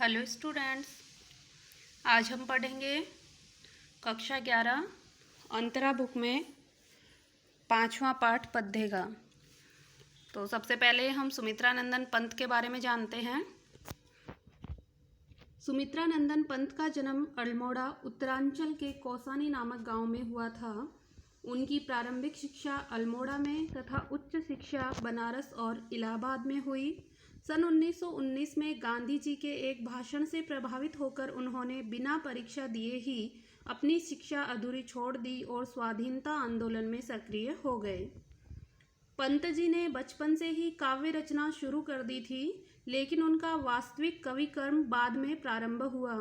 Hello students, आज हम पढ़ेंगे कक्षा 11 अंतरा बुक में 5वां पाठ पद्य का। तो सबसे पहले हम सुमित्रानंदन पंत के बारे में जानते हैं। सुमित्रानंदन पंत का जन्म अल्मोड़ा उत्तरांचल के कौसानी नामक गांव में हुआ था। उनकी प्रारंभिक शिक्षा अल्मोड़ा में तथा उच्च शिक्षा बनारस और इलाहाबाद में हुई। सन 1919 में गांधी जी के एक भाषण से प्रभावित होकर उन्होंने बिना परीक्षा दिए ही अपनी शिक्षा अधूरी छोड़ दी और स्वाधीनता आंदोलन में सक्रिय हो गए। पंत जी ने बचपन से ही काव्य रचना शुरू कर दी थी, लेकिन उनका वास्तविक कवि कर्म बाद में प्रारंभ हुआ।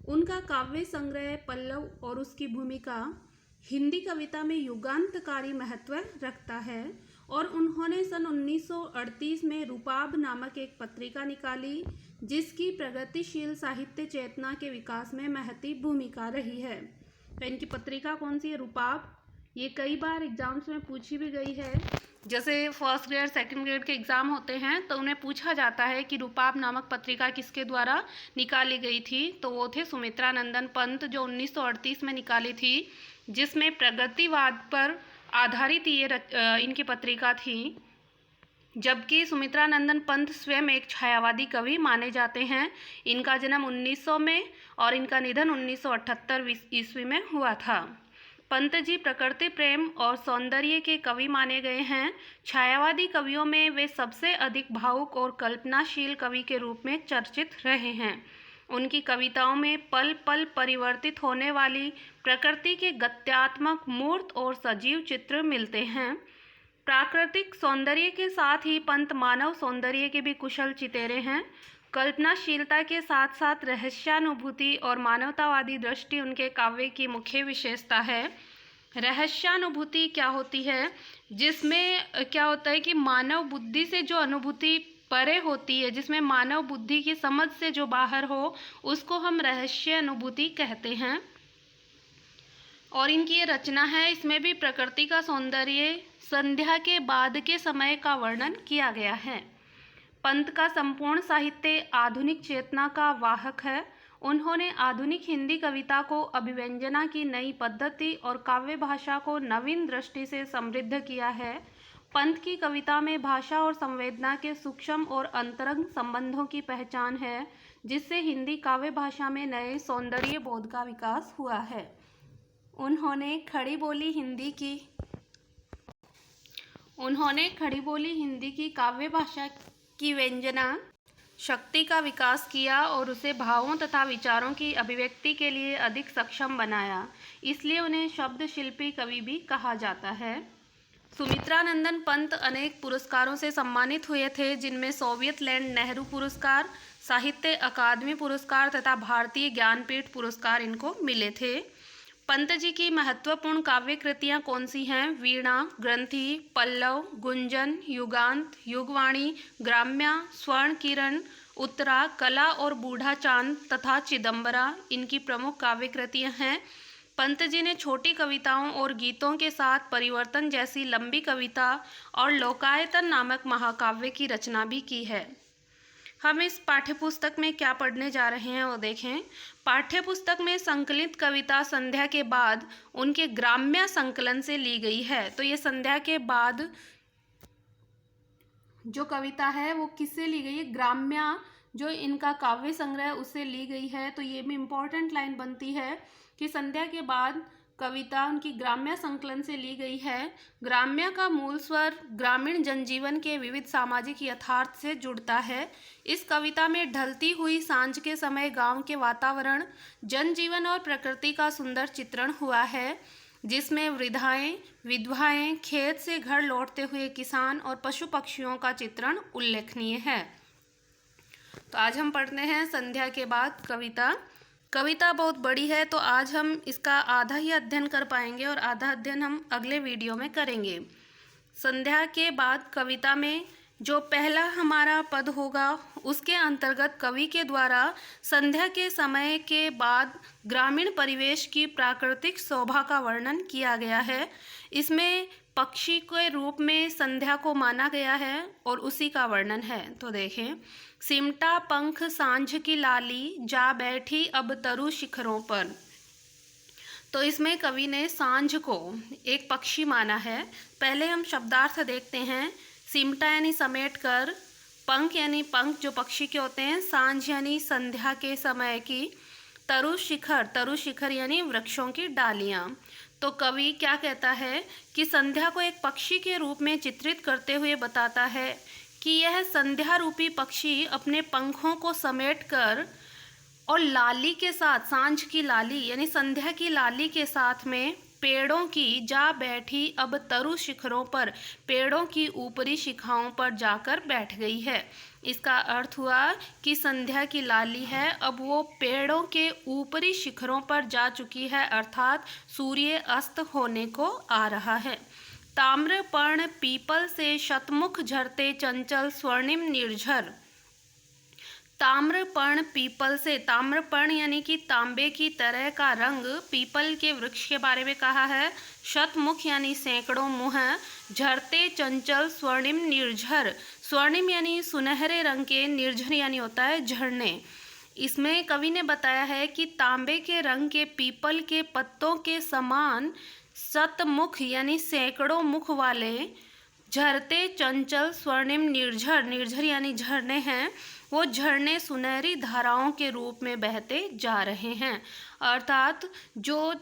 उनका काव्य संग्रह पल्लव और उसकी भूमिका हिंदी कविता में युगांतकारी महत्व रखता है और उन्होंने सन 1938 में रूपाब नामक एक पत्रिका निकाली, जिसकी प्रगतिशील साहित्य चेतना के विकास में महती भूमिका रही है। तो इनकी पत्रिका कौन सी है? रूपाब। ये कई बार एग्जाम्स में पूछी भी गई है। जैसे फर्स्ट ग्रेड सेकंड ग्रेड के एग्ज़ाम होते हैं तो उन्हें पूछा जाता है कि रूपाब नामक पत्रिका किसके द्वारा निकाली गई थी। तो वो थे सुमित्रानंदन पंत, जो 1938 में निकाली थी, जिसमें प्रगतिवाद पर आधारित ये इनकी पत्रिका थी। जबकि सुमित्रानंदन पंत स्वयं एक छायावादी कवि माने जाते हैं। इनका जन्म 1900 में और इनका निधन 1978 ईस्वी में हुआ था। पंत जी प्रकृति प्रेम और सौंदर्य के कवि माने गए हैं। छायावादी कवियों में वे सबसे अधिक भावुक और कल्पनाशील कवि के रूप में चर्चित रहे हैं। उनकी कविताओं में पल पल परिवर्तित होने वाली प्रकृति के गत्यात्मक मूर्त और सजीव चित्र मिलते हैं। प्राकृतिक सौंदर्य के साथ ही पंत मानव सौंदर्य के भी कुशल चितेरे हैं। कल्पनाशीलता के साथ साथ रहस्यानुभूति और मानवतावादी दृष्टि उनके काव्य की मुख्य विशेषता है। रहस्यानुभूति क्या होती है? जिसमें क्या होता है कि मानव बुद्धि से जो अनुभूति परे होती है, जिसमें मानव बुद्धि की समझ से जो बाहर हो, उसको हम रहस्य अनुभूति कहते हैं। और इनकी ये रचना है, इसमें भी प्रकृति का सौंदर्य, संध्या के बाद के समय का वर्णन किया गया है। पंत का संपूर्ण साहित्य आधुनिक चेतना का वाहक है। उन्होंने आधुनिक हिंदी कविता को अभिव्यंजना की नई पद्धति और काव्य भाषा को नवीन दृष्टि से समृद्ध किया है। पंत की कविता में भाषा और संवेदना के सूक्ष्म और अंतरंग संबंधों की पहचान है, जिससे हिंदी काव्य भाषा में नए सौंदर्य बोध का विकास हुआ है। उन्होंने खड़ी बोली हिंदी की काव्य भाषा की व्यंजना शक्ति का विकास किया और उसे भावों तथा विचारों की अभिव्यक्ति के लिए अधिक सक्षम बनाया। इसलिए उन्हें शब्द शिल्पी कवि भी कहा जाता है। सुमित्रानंदन पंत अनेक पुरस्कारों से सम्मानित हुए थे, जिनमें सोवियत लैंड नेहरू पुरस्कार, साहित्य अकादमी पुरस्कार तथा भारतीय ज्ञानपीठ पुरस्कार इनको मिले थे। पंत जी की महत्वपूर्ण काव्य कृतियाँ कौन सी हैं? वीणा, ग्रंथि, पल्लव, गुंजन, युगांत, युगवाणी, ग्राम्या, स्वर्ण किरण, उत्तरा, कला और बूढ़ा चांद तथा चिदंबरा इनकी प्रमुख काव्य कृतियाँ हैं। पंत जी ने छोटी कविताओं और गीतों के साथ परिवर्तन जैसी लंबी कविता और लोकायतन नामक महाकाव्य की रचना भी की है। हम इस पाठ्यपुस्तक में क्या पढ़ने जा रहे हैं वो देखें। पाठ्यपुस्तक में संकलित कविता संध्या के बाद उनके ग्राम्य संकलन से ली गई है। तो ये संध्या के बाद जो कविता है वो किससे ली गई है? ग्राम्य, जो इनका काव्य संग्रह, उससे ली गई है। तो ये भी इम्पोर्टेंट लाइन बनती है कि संध्या के बाद कविता उनकी ग्राम्य संकलन से ली गई है। ग्राम्य का मूल स्वर ग्रामीण जनजीवन के विविध सामाजिक यथार्थ से जुड़ता है। इस कविता में ढलती हुई सांझ के समय गांव के वातावरण, जनजीवन और प्रकृति का सुंदर चित्रण हुआ है, जिसमें वृद्धाएं, विधवाएं, खेत से घर लौटते हुए किसान और पशु पक्षियों का चित्रण उल्लेखनीय है। तो आज हम पढ़ते हैं संध्या के बाद कविता बहुत बड़ी है, तो आज हम इसका आधा ही अध्ययन कर पाएंगे और आधा अध्ययन हम अगले वीडियो में करेंगे। संध्या के बाद कविता में जो पहला हमारा पद होगा, उसके अंतर्गत कवि के द्वारा संध्या के समय के बाद ग्रामीण परिवेश की प्राकृतिक शोभा का वर्णन किया गया है। इसमें पक्षी के रूप में संध्या को माना गया है और उसी का वर्णन है। तो देखें, सिमटा पंख सांझ की लाली, जा बैठी अब तरु शिखरों पर। तो इसमें कवि ने सांझ को एक पक्षी माना है। पहले हम शब्दार्थ देखते हैं। सिमटा यानी समेट कर, पंख यानी पंख जो पक्षी के होते हैं, सांझ यानी संध्या के समय की, तरु शिखर यानी वृक्षों की डालियाँ। तो कवि क्या कहता है कि संध्या को एक पक्षी के रूप में चित्रित करते हुए बताता है कि यह संध्या रूपी पक्षी अपने पंखों को समेटकर और लाली के साथ, सांझ की लाली यानी संध्या की लाली के साथ में पेड़ों की जा बैठी अब तरु शिखरों पर, पेड़ों की ऊपरी शिखाओं पर जाकर बैठ गई है। इसका अर्थ हुआ कि संध्या की लाली है, अब वो पेड़ों के ऊपरी शिखरों पर जा चुकी है, अर्थात सूर्य अस्त होने को आ रहा है। ताम्रपर्ण पीपल से शतमुख झरते चंचल स्वर्णिम निर्झर। ताम्रपर्ण पीपल से, ताम्रपर्ण यानी कि तांबे की तरह का रंग पीपल के वृक्ष के बारे में कहा है। शतमुख यानी सैकड़ों मुँह, झरते चंचल स्वर्णिम निर्झर, स्वर्णिम यानी सुनहरे रंग के, निर्झर यानी होता है झरने। इसमें कवि ने बताया है कि तांबे के रंग के पीपल के पत्तों के समान शतमुख यानी सैकड़ों मुख वाले झरते चंचल स्वर्णिम निर्झर, निर्झर यानी झरने हैं, वो झरने सुनहरी धाराओं के रूप में बहते जा रहे हैं। अर्थात जो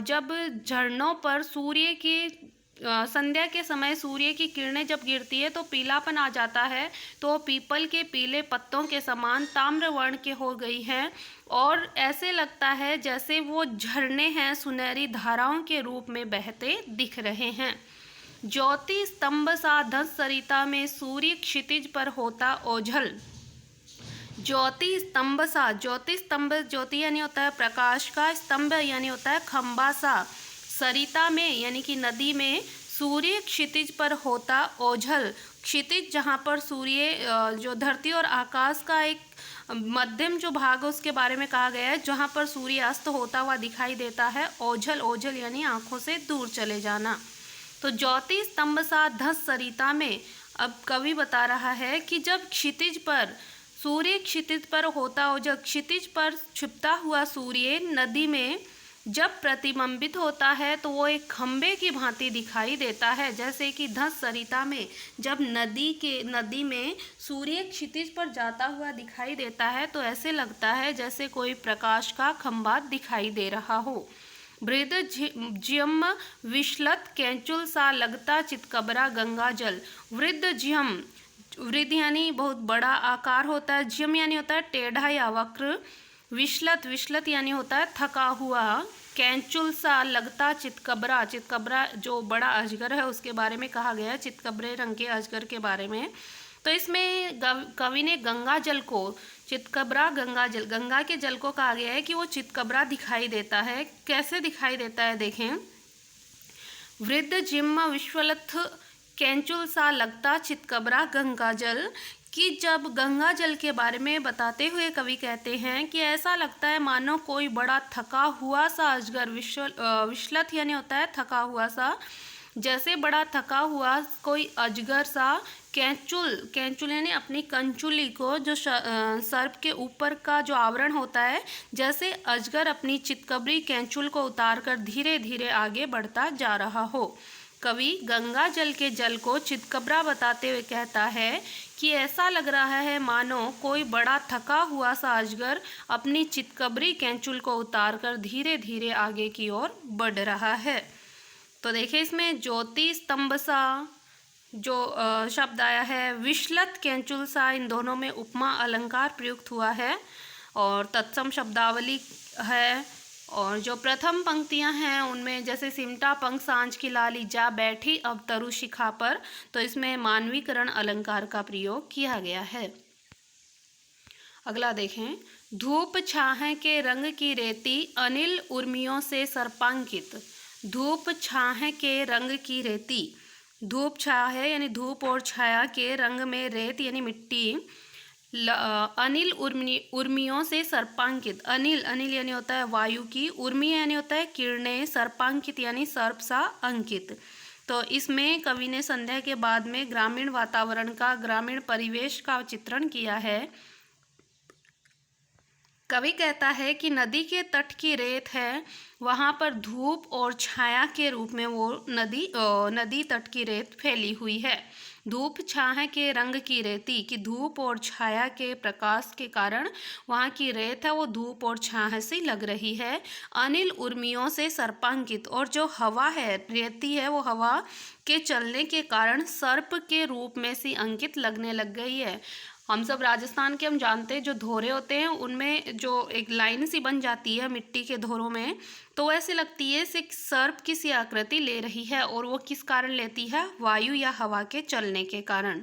जब झरनों पर सूर्य की संध्या के समय सूर्य की किरणें जब गिरती है तो पीलापन आ जाता है, तो पीपल के पीले पत्तों के समान ताम्र वर्ण के हो गई हैं और ऐसे लगता है जैसे वो झरने हैं, सुनहरी धाराओं के रूप में बहते दिख रहे हैं। ज्योति स्तंभ सा धस सरिता में सूर्य क्षितिज पर होता ओझल। ज्योति स्तंभ सा, ज्योति स्तंभ, ज्योति यानी होता है प्रकाश का, स्तंभ यानी होता है खंबा सा, सरिता में यानी कि नदी में, सूर्य क्षितिज पर होता ओझल। क्षितिज जहाँ पर सूर्य, जो धरती और आकाश का एक मध्यम जो भाग है उसके बारे में कहा गया है, जहाँ पर सूर्य अस्त होता हुआ दिखाई देता है। ओझल, ओझल यानी आँखों से दूर चले जाना। तो ज्योति स्तंभ सा धस सरिता में अब कवि बता रहा है कि जब क्षितिज पर, सूर्य क्षितिज पर होता हो, जब क्षितिज पर छिपता हुआ सूर्य नदी में जब प्रतिबिंबित होता है तो वो एक खंबे की भांति दिखाई देता है। जैसे कि धस सरिता में जब नदी में सूर्य क्षितिज पर जाता हुआ दिखाई देता है तो ऐसे लगता है जैसे कोई प्रकाश का खंबा दिखाई दे रहा हो। वृद्ध ज्यम विश्लत कैंचुल सा लगता चितकबरा गंगा जल। वृद्ध ज्यम, वृद्ध यानी बहुत बड़ा आकार होता है, ज्यम यानी होता है टेढ़ा या वक्र, विश्लत, विश्लत यानी होता है थका हुआ, कैंचुल सा लगता चितकबरा, चितकबरा जो बड़ा अजगर है उसके बारे में कहा गया है, चितकबरे रंग के अजगर के बारे में। तो इसमें कवि ने गंगा जल को, चितकबरा गंगा जल, गंगा के जल को कहा गया है कि वो चितकबरा दिखाई देता है। कैसे दिखाई देता है देखें, वृद्ध जिम्मा विश्वलथ कैंचुल सा लगता चितकबरा गंगा जल, कि जब गंगा जल के बारे में बताते हुए कवि कहते हैं कि ऐसा लगता है मानो कोई बड़ा थका हुआ सा अजगर, विश्लत यानी होता है थका हुआ सा, जैसे बड़ा थका हुआ कोई अजगर सा, कैंचुल, कैंचुल यानी अपनी कंचुली को, जो सर्प के ऊपर का जो आवरण होता है, जैसे अजगर अपनी चितकबरी कैंचुल को उतारकर धीरे धीरे आगे बढ़ता जा रहा हो। कवि गंगा जल के जल को चितकबरा बताते हुए कहता है कि ऐसा लग रहा है मानो कोई बड़ा थका हुआ सा अजगर अपनी चितकबरी कैंचुल को उतारकर धीरे धीरे आगे की ओर बढ़ रहा है। तो देखिए इसमें ज्योति स्तंभ सा जो शब्द आया है, विश्लत कैंचुल सा, इन दोनों में उपमा अलंकार प्रयुक्त हुआ है और तत्सम शब्दावली है। और जो प्रथम पंक्तियां हैं उनमें जैसे सिमटा पंख सांझ की लाली, जा बैठी अब तरु शिखा पर, तो इसमें मानवीकरण अलंकार का प्रयोग किया गया है। अगला देखें, धूप छाह के रंग की रेती अनिल उर्मियों से सर्पांकित। धूप छाह के रंग की रेती, धूप छाया है यानी धूप और छाया के रंग में रेत यानी मिट्टी, अनिल उर्मियों से सर्पांकित। अनिल, अनिल यानी होता है वायु की, उर्मी यानी होता है किरणें, सर्पांकित यानी सर्प सा अंकित। तो इसमें कवि ने संध्या के बाद में ग्रामीण वातावरण का, ग्रामीण परिवेश का चित्रण किया है। कवि कहता है कि नदी के तट की रेत है, वहाँ पर धूप और छाया के रूप में वो नदी तट की रेत फैली हुई है। धूप छाया के रंग की रेती, कि धूप और छाया के प्रकाश के कारण वहाँ की रेत है वो धूप और छाया से लग रही है। अनिल उर्मियों से सर्पांकित, और जो हवा है, रेती है, वो हवा के चलने के कारण सर्प के रूप में सी अंकित लगने लग गई है। हम सब राजस्थान के, हम जानते हैं जो धोरे होते हैं उनमें जो एक लाइन सी बन जाती है मिट्टी के धोरों में, तो ऐसे लगती है से सर्प की सी आकृति ले रही है, और वो किस कारण लेती है? वायु या हवा के चलने के कारण।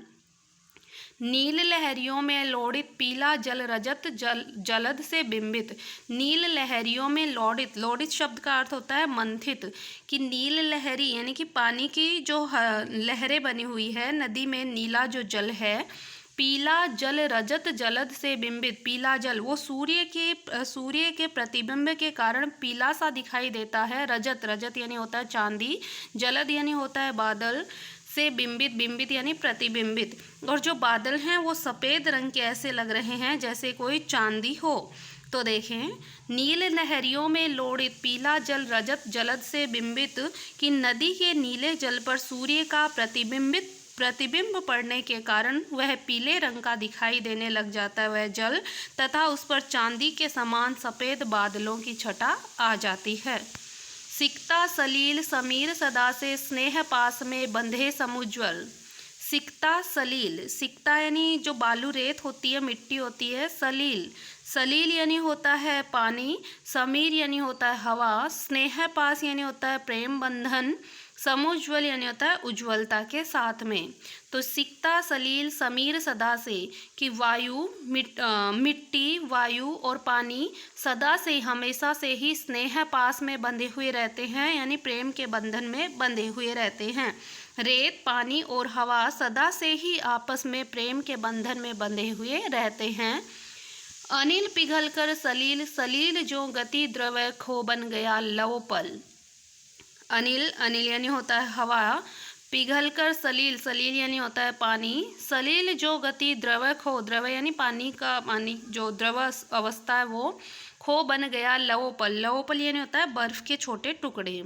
नील लहरियों में लोडित पीला जल रजत जलद से बिंबित। नील लहरियों में लोडित, लोडित शब्द का अर्थ होता है मंथित, कि नील लहरी यानी कि पानी की जो लहरें बनी हुई है नदी में, नीला जो जल है, पीला जल रजत जलद से बिंबित। पीला जल वो सूर्य के प्रतिबिंब के कारण पीला सा दिखाई देता है। रजत, रजत यानी होता है चांदी, जलद यानी होता है बादल, से बिंबित, बिंबित यानी प्रतिबिंबित। और जो बादल हैं वो सफ़ेद रंग के ऐसे लग रहे हैं जैसे कोई चांदी हो। तो देखें, नील लहरियों में लोडित पीला जल रजत जलद से बिंबित, कि नदी के नीले जल पर सूर्य का प्रतिबिंब पड़ने के कारण वह पीले रंग का दिखाई देने लग जाता है वह जल, तथा उस पर चांदी के समान सफ़ेद बादलों की छटा आ जाती है। सिकता सलील समीर सदा से स्नेह पास में बंधे समुज्वल। सिकता सलील, सिकता यानी जो बालू रेत होती है, मिट्टी होती है। सलील, सलील यानी होता है पानी। समीर यानी होता है हवा। स्नेह पास यानी होता है प्रेम बंधन। समुज्वल यानी होता है उज्ज्वलता के साथ में। तो सिकता सलील समीर सदा से, कि वायु, मिट्टी, वायु और पानी सदा से, हमेशा से ही स्नेह पास में बंधे हुए रहते हैं, यानी प्रेम के बंधन में बंधे हुए रहते हैं। रेत, पानी और हवा सदा से ही आपस में प्रेम के बंधन में बंधे हुए रहते हैं। अनिल पिघलकर सलील, सलील जो गति द्रव खो बन गया लव पल। अनिल, अनिल यानी होता है हवा। पिघलकर सलील, सलील यानी होता है पानी। सलील जो गति द्रव खो, द्रव यानी पानी का, पानी जो द्रव अवस्था है वो खो बन गया लवोपल, लवोपल यानी होता है बर्फ के छोटे टुकड़े।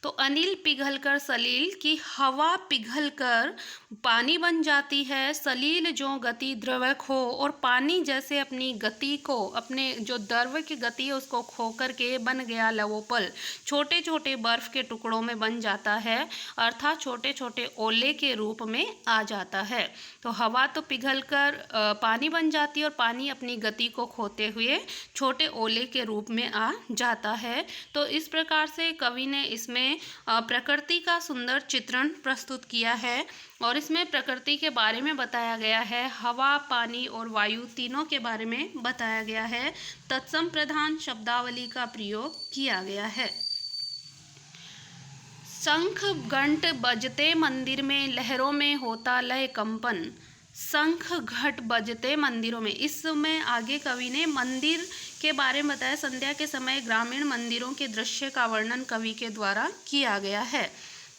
तो अनिल पिघलकर सलील, की हवा पिघलकर पानी बन जाती है। सलील जो गति द्रव खो, और पानी जैसे अपनी गति को, अपने जो द्रव की गति है उसको खो करके बन गया लवोपल, छोटे छोटे बर्फ के टुकड़ों में बन जाता है, अर्थात छोटे छोटे ओले के रूप में आ जाता है। तो हवा तो पिघलकर पानी बन जाती है, और पानी अपनी गति को खोते हुए छोटे ओले के रूप में आ जाता है। तो इस प्रकार से कवि ने इसमें प्रकृति का सुंदर चित्रण प्रस्तुत किया है, और इसमें प्रकृति के बारे में बताया गया है। हवा, पानी और वायु तीनों के बारे में बताया गया है। तत्सम प्रधान शब्दावली का प्रयोग किया गया है। शंख घंट बजते मंदिर में, लहरों में होता लय कंपन। शंख घट बजते मंदिरों में, इसमें आगे कवि ने मंदिर के बारे में बताया। संध्या के समय ग्रामीण मंदिरों के दृश्य का वर्णन कवि के द्वारा किया गया है,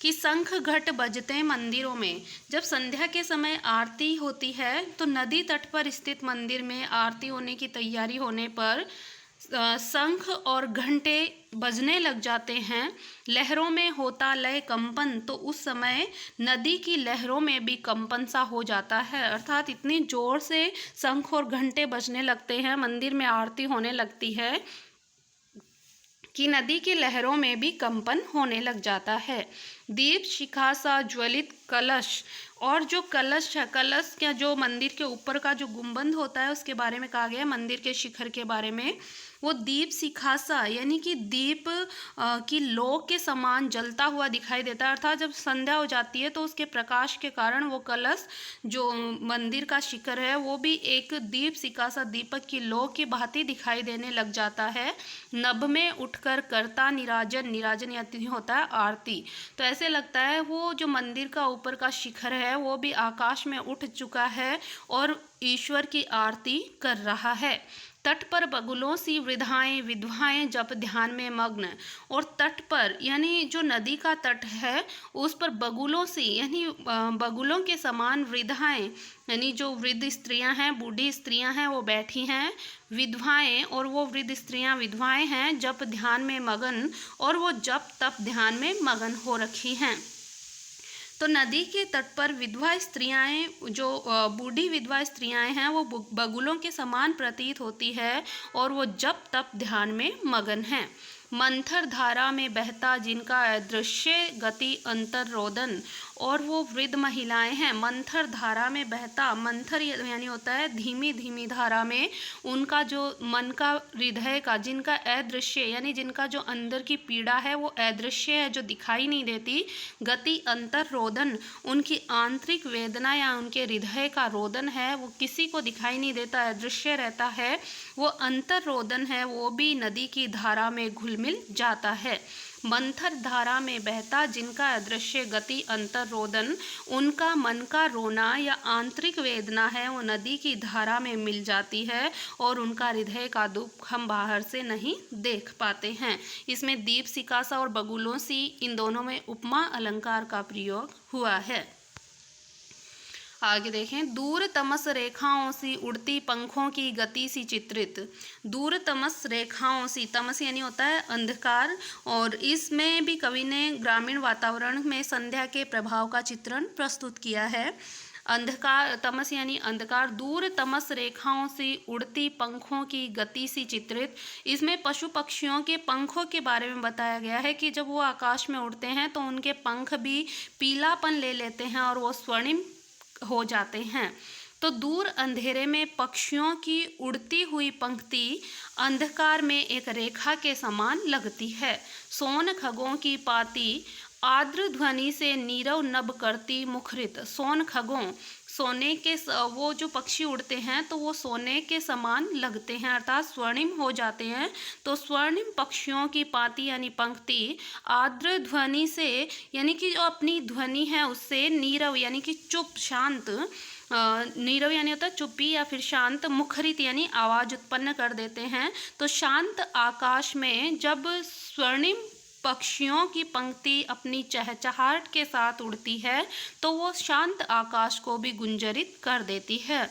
कि शंख घट बजते मंदिरों में, जब संध्या के समय आरती होती है तो नदी तट पर स्थित मंदिर में आरती होने की तैयारी होने पर शंख और घंटे बजने लग जाते हैं। लहरों में होता लय कंपन, तो उस समय नदी की लहरों में भी कंपन सा हो जाता है, अर्थात इतनी जोर से शंख और घंटे बजने लगते हैं, मंदिर में आरती होने लगती है कि नदी की लहरों में भी कंपन होने लग जाता है। दीप शिखा सा ज्वलित कलश, और जो कलश है, कलश क्या, जो मंदिर के ऊपर का जो गुंबद होता है उसके बारे में कहा गया है, मंदिर के शिखर के बारे में। वो दीप शिखा सा यानी कि दीप की लौ के समान जलता हुआ दिखाई देता है, अर्थात जब संध्या हो जाती है तो उसके प्रकाश के कारण वो कलश, जो मंदिर का शिखर है, वो भी एक दीप शिखा सा, दीपक की लौ की भांति दिखाई देने लग जाता है। नभ में उठकर करता निराजन, निराजन यानी होता है आरती। तो ऐसे लगता है वो जो मंदिर का ऊपर का शिखर है वो भी आकाश में उठ चुका है और ईश्वर की आरती कर रहा है। तट पर बगुलों सी वृद्धाएं विधवाएं जप ध्यान में मग्न। और तट पर यानी जो नदी का तट है उस पर बगुलों सी यानी बगुलों के समान वृद्धाएं यानी जो वृद्ध स्त्रियां हैं, बूढ़ी स्त्रियां हैं, वो बैठी हैं। विधवाएं और वो वृद्ध स्त्रियां विधवाएं हैं, जप ध्यान में मगन और वो जप तप ध्यान में मगन हो रखी हैं। तो नदी के तट पर विधवा स्त्रियाँ जो बूढ़ी विधवा स्त्रियाँ हैं वो बगुलों के समान प्रतीत होती है और वो जप तप ध्यान में मगन हैं। मंथर धारा में बहता जिनका अदृश्य गति अंतर रोदन। और वो वृद्ध महिलाएं हैं। मंथर धारा में बहता, मंथर यानी होता है धीमी धीमी धारा में, उनका जो मन का हृदय का जिनका अदृश्य यानी जिनका जो अंदर की पीड़ा है वो अदृश्य है, जो दिखाई नहीं देती। गति अंतर रोदन, उनकी आंतरिक वेदना या उनके हृदय का रोदन है वो किसी को दिखाई नहीं देता, अदृश्य रहता है। वो अंतर रोदन है, वो भी नदी की धारा में घुल मिल जाता है। मंथर धारा में बहता जिनका अदृश्य गति अंतर रोदन, उनका मन का रोना या आंतरिक वेदना है वो नदी की धारा में मिल जाती है और उनका हृदय का दुख हम बाहर से नहीं देख पाते हैं। इसमें दीप सिकासा और बगुलों सी इन दोनों में उपमा अलंकार का प्रयोग हुआ है। आगे देखें, दूर तमस रेखाओं सी उड़ती पंखों की गति सी चित्रित। दूर तमस रेखाओं सी, तमस यानी होता है अंधकार, और इसमें भी कवि ने ग्रामीण वातावरण में संध्या के प्रभाव का चित्रण प्रस्तुत किया है। अंधकार, तमस यानी अंधकार, दूर तमस रेखाओं से उड़ती पंखों की गति सी चित्रित। इसमें पशु पक्षियों के पंखों के बारे में बताया गया है कि जब वो आकाश में उड़ते हैं तो उनके पंख भी पीलापन ले लेते हैं और वो स्वर्णिम हो जाते हैं। तो दूर अंधेरे में पक्षियों की उड़ती हुई पंक्ति अंधकार में एक रेखा के समान लगती है। सोन खगों की पाती आर्द्र ध्वनि से नीरव नभ करती मुखरित। सोन खगों, सोने के वो जो पक्षी उड़ते हैं तो वो सोने के समान लगते हैं, अर्थात स्वर्णिम हो जाते हैं। तो स्वर्णिम पक्षियों की पाती यानी पंक्ति आर्द्र ध्वनि से यानी कि जो अपनी ध्वनि है उससे नीरव यानी कि चुप शांत, नीरव यानी होता है चुप्पी या फिर शांत, मुखरित यानी आवाज़ उत्पन्न कर देते हैं। तो शांत आकाश में जब स्वर्णिम पक्षियों की पंक्ति अपनी चहचहाहट के साथ उड़ती है तो वो शांत आकाश को भी गुंजरित कर देती है।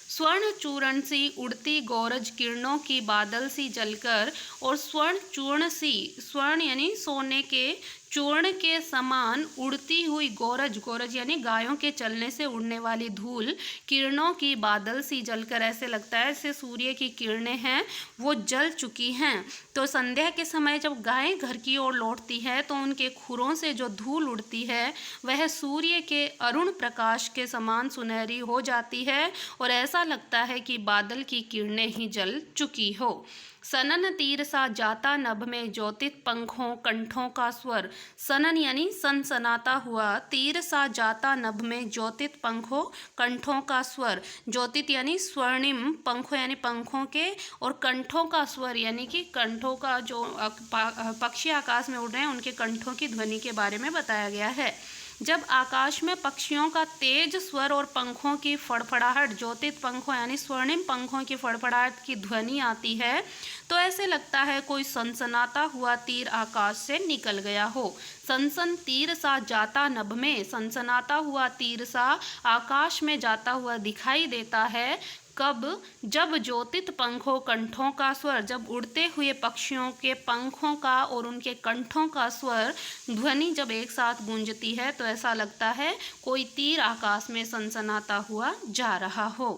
स्वर्ण चूर्ण सी उड़ती गौरज किरणों की बादल सी जलकर, और स्वर्ण चूर्ण सी, स्वर्ण यानी सोने के चूर्ण के समान उड़ती हुई गौरज, गौरज यानी गायों के चलने से उड़ने वाली धूल, किरणों की बादल सी जलकर, ऐसे लगता है जैसे सूर्य की किरणें हैं वो जल चुकी हैं। तो संध्या के समय जब गायें घर की ओर लौटती है तो उनके खुरों से जो धूल उड़ती है वह सूर्य के अरुण प्रकाश के समान सुनहरी हो जाती है और ऐसा लगता है कि बादल की किरणें ही जल चुकी हो। सनन तीर सा जाता नभ में ज्योतित पंखों कंठों का स्वर। सनन यानी सनसनाता हुआ, तीर सा जाता नभ में ज्योतित पंखों कंठों का स्वर। ज्योतित यानी स्वर्णिम, पंखों यानी पंखों के, और कंठों का स्वर यानी कि कंठों का जो पक्षी आकाश में उड़ रहे हैं उनके कंठों की ध्वनि के बारे में बताया गया है। जब आकाश में पक्षियों का तेज स्वर और पंखों की फड़फड़ाहट, ज्योतित पंखों यानी स्वर्णिम पंखों की फड़फड़ाहट की ध्वनि आती है तो ऐसे लगता है कोई सनसनाता हुआ तीर आकाश से निकल गया हो। सनसन तीर सा जाता नभ में, सनसनाता हुआ तीर सा आकाश में जाता हुआ दिखाई देता है। कब? जब ज्योतित पंखों कंठों का स्वर, जब उड़ते हुए पक्षियों के पंखों का और उनके कंठों का स्वर ध्वनि जब एक साथ गूंजती है तो ऐसा लगता है कोई तीर आकाश में सनसनाता हुआ जा रहा हो।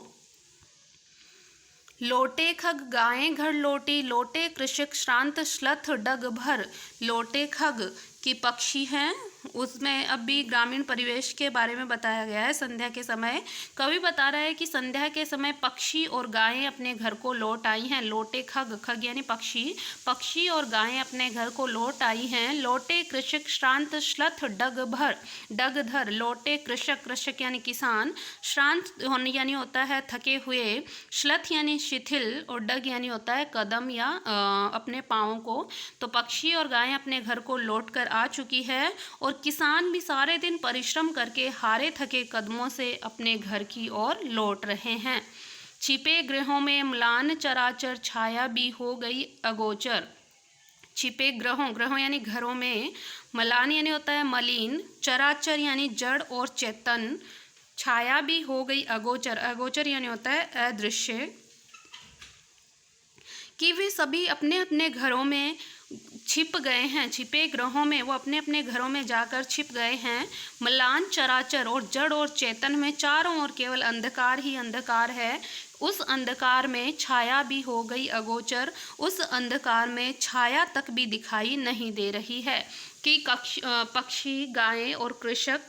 लोटे खग गायें घर लोटी, लोटे कृषक श्रांत श्लथ डग भर। लोटे खग की पक्षी हैं, उसमें अब भी ग्रामीण परिवेश के बारे में बताया गया है। संध्या के समय कवि बता रहा है कि संध्या के समय पक्षी और गायें अपने घर को लौट आई हैं। लोटे खग, खग यानी पक्षी, पक्षी और गायें अपने घर को लौट आई हैं। लोटे कृषक श्रांत श्लथ डग भर, डग धर। लोटे कृषक, कृषक यानी किसान, श्रांत यानी होता है थके हुए, श्लथ यानी शिथिल, और डग यानी होता है कदम या अपने पाँवों को। तो पक्षी और गायें अपने घर को लौट कर आ चुकी है और किसान भी सारे दिन परिश्रम करके हारे थके कदमों से अपने घर की ओर लौट रहे हैं। छिपे ग्रहों में म्लान चराचर छाया भी हो गई अगोचर। छिपे ग्रहों यानी घरों में, म्लान यानी होता है मलिन, चराचर यानी जड़ और चेतन, छाया भी हो गई अगोचर, अगोचर यानी होता है अदृश्य, कि वे सभी अपने अपने घरों में छिप गए हैं। छिपे ग्रहों में वो अपने अपने घरों में जाकर छिप गए हैं। म्लान चराचर और जड़ और चेतन में चारों ओर केवल अंधकार ही अंधकार है। उस अंधकार में छाया भी हो गई अगोचर, उस अंधकार में छाया तक भी दिखाई नहीं दे रही है। कि पक्षी, गायें और कृषक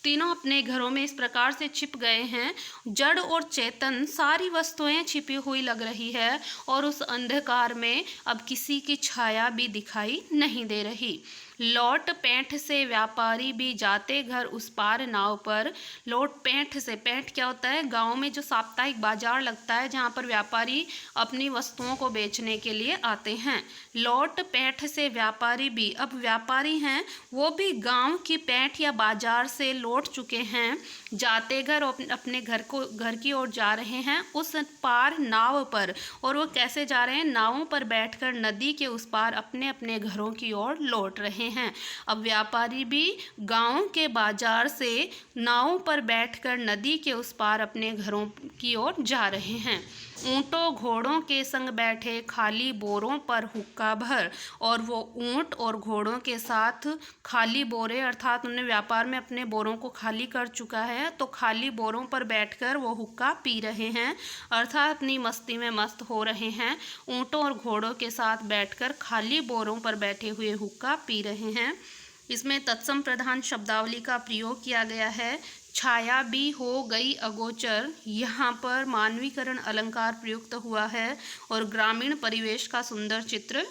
तीनों अपने घरों में इस प्रकार से छिप गए हैं। जड़ और चेतन सारी वस्तुएं छिपी हुई लग रही है और उस अंधकार में अब किसी की छाया भी दिखाई नहीं दे रही। लौट पैंठ से व्यापारी भी जाते घर उस पार नाव पर। लौट पैंठ से, पैंठ क्या होता है? गांव में जो साप्ताहिक बाजार लगता है जहां पर व्यापारी अपनी वस्तुओं को बेचने के लिए आते हैं। लौट पैंठ से व्यापारी भी, अब व्यापारी हैं वो भी गांव की पैंठ या बाजार से लौट चुके हैं। जाते घर अपने घर की ओर जा रहे हैं उस पार नाव पर। और वो कैसे जा रहे हैं? नावों पर बैठकर नदी के उस पार अपने अपने घरों की ओर लौट रहे हैं। अब व्यापारी भी गांव के बाजार से नावों पर बैठकर नदी के उस पार अपने घरों की ओर जा रहे हैं। ऊँटों घोड़ों के संग बैठे खाली बोरों पर हुक्का भर। और वो ऊँट और घोड़ों के साथ खाली बोरे, अर्थात उन्होंने व्यापार में अपने बोरों को खाली कर चुका है तो खाली बोरों पर बैठकर वो हुक्का पी रहे हैं, अर्थात अपनी मस्ती में मस्त हो रहे हैं। ऊँटों और घोड़ों के साथ बैठकर खाली बोरों पर बैठे हुए हुक्का पी रहे हैं। इसमें तत्सम प्रधान शब्दावली का प्रयोग किया गया है। छाया भी हो गई अगोचर, यहाँ पर मानवीकरण अलंकार प्रयुक्त हुआ है और ग्रामीण परिवेश का सुंदर चित्र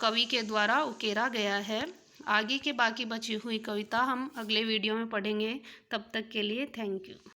कवि के द्वारा उकेरा गया है। आगे के बाकी बची हुई कविता हम अगले वीडियो में पढ़ेंगे। तब तक के लिए थैंक यू।